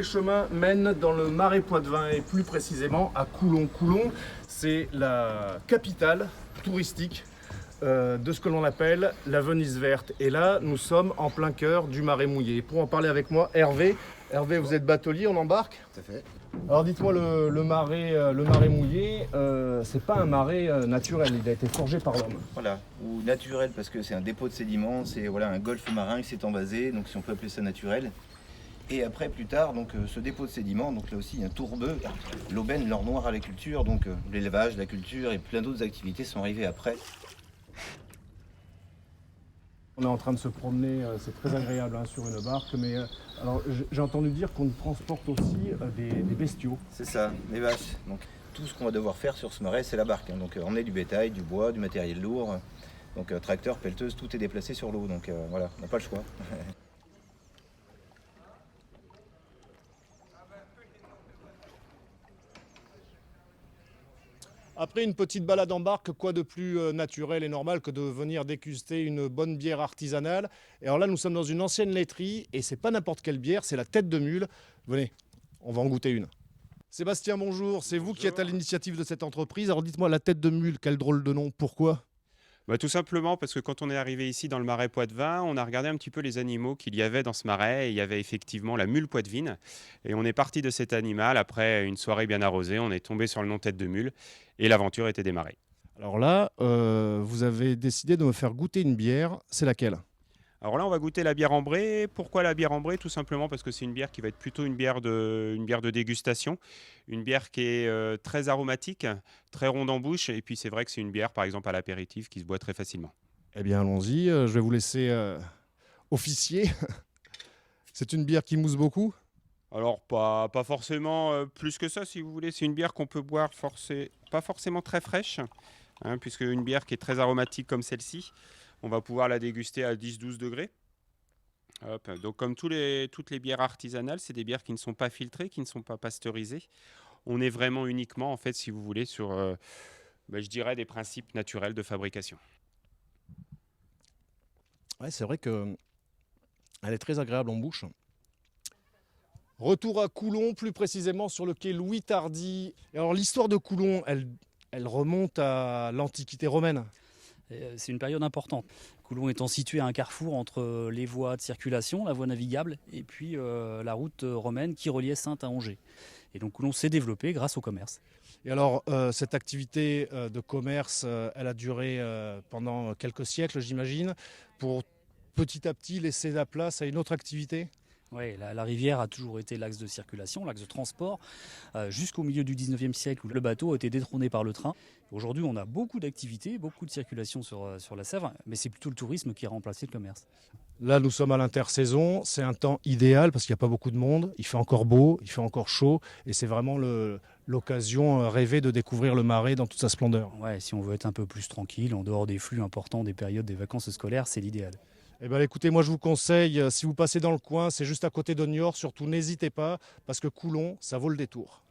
les chemins mènent dans le Marais Poitevin et plus précisément à Coulon. Coulon, c'est la capitale touristique de ce que l'on appelle la Venise verte. Et là, nous sommes en plein cœur du Marais mouillé. Et pour en parler avec moi, Hervé. Hervé, vous êtes batelier, on embarque? Tout à fait. Alors dites-moi, le marais mouillé, c'est pas un marais naturel, il a été forgé par l'homme. Voilà, ou naturel parce que c'est un dépôt de sédiments, c'est voilà, un golfe marin qui s'est envasé, donc si on peut appeler ça naturel. Et après, plus tard, donc, ce dépôt de sédiments, donc là aussi, il y a un tourbeux, l'aubaine, l'or noir à la culture, donc l'élevage, la culture et plein d'autres activités sont arrivées après. On est en train de se promener, c'est très agréable sur une barque, mais alors j'ai entendu dire qu'on transporte aussi des bestiaux. C'est ça, les vaches. Donc tout ce qu'on va devoir faire sur ce marais, c'est la barque. Donc emmener du bétail, du bois, du matériel lourd. Donc tracteur, pelleteuse, tout est déplacé sur l'eau. Donc voilà, on n'a pas le choix. Après une petite balade en barque, quoi de plus naturel et normal que de venir déguster une bonne bière artisanale. Et alors là, nous sommes dans une ancienne laiterie et c'est pas n'importe quelle bière, c'est la tête de mule. Venez, on va en goûter une. Sébastien, bonjour. C'est vous qui êtes à l'initiative de cette entreprise. Alors dites-moi, la tête de mule, quel drôle de nom, pourquoi ? Tout simplement parce que quand on est arrivé ici dans le marais Poitevin, on a regardé un petit peu les animaux qu'il y avait dans ce marais. Et il y avait effectivement la mule poitevine. Et on est parti de cet animal. Après une soirée bien arrosée, on est tombé sur le nom tête de mule. Et l'aventure était démarrée. Alors là, vous avez décidé de me faire goûter une bière. C'est laquelle ? Alors là, on va goûter la bière ambrée. Pourquoi la bière ambrée? Tout simplement parce que c'est une bière qui va être plutôt une bière de dégustation. Une bière qui est très aromatique, très ronde en bouche. Et puis c'est vrai que c'est une bière, par exemple, à l'apéritif qui se boit très facilement. Eh bien, allons-y. Je vais vous laisser officier. C'est une bière qui mousse beaucoup ? Alors, pas forcément plus que ça, si vous voulez. C'est une bière qu'on peut boire pas forcément très fraîche, puisque une bière qui est très aromatique comme celle-ci, on va pouvoir la déguster à 10-12 degrés. Hop. Donc, comme toutes les bières artisanales, c'est des bières qui ne sont pas filtrées, qui ne sont pas pasteurisées. On est vraiment uniquement, en fait, si vous voulez, sur, je dirais, des principes naturels de fabrication. Ouais, c'est vrai qu'elle est très agréable en bouche. Retour à Coulon, plus précisément sur le quai Louis Tardy. Et alors l'histoire de Coulon, elle remonte à l'Antiquité romaine. C'est une période importante. Coulon étant situé à un carrefour entre les voies de circulation, la voie navigable, et puis la route romaine qui reliait Saintes à Angers. Et donc Coulon s'est développé grâce au commerce. Et alors cette activité de commerce, elle a duré pendant quelques siècles, j'imagine, pour petit à petit laisser la place à une autre activité ? Oui, la rivière a toujours été l'axe de circulation, l'axe de transport, jusqu'au milieu du 19e siècle où le bateau a été détrôné par le train. Aujourd'hui, on a beaucoup d'activités, beaucoup de circulation sur la Sèvre, mais c'est plutôt le tourisme qui a remplacé le commerce. Là, nous sommes à l'intersaison, c'est un temps idéal parce qu'il n'y a pas beaucoup de monde, il fait encore beau, il fait encore chaud, et c'est vraiment l'occasion rêvée de découvrir le marais dans toute sa splendeur. Ouais, si on veut être un peu plus tranquille, en dehors des flux importants des périodes des vacances scolaires, c'est l'idéal. Eh bien, écoutez, moi je vous conseille, si vous passez dans le coin, c'est juste à côté de Niort, surtout n'hésitez pas, parce que Coulon, ça vaut le détour.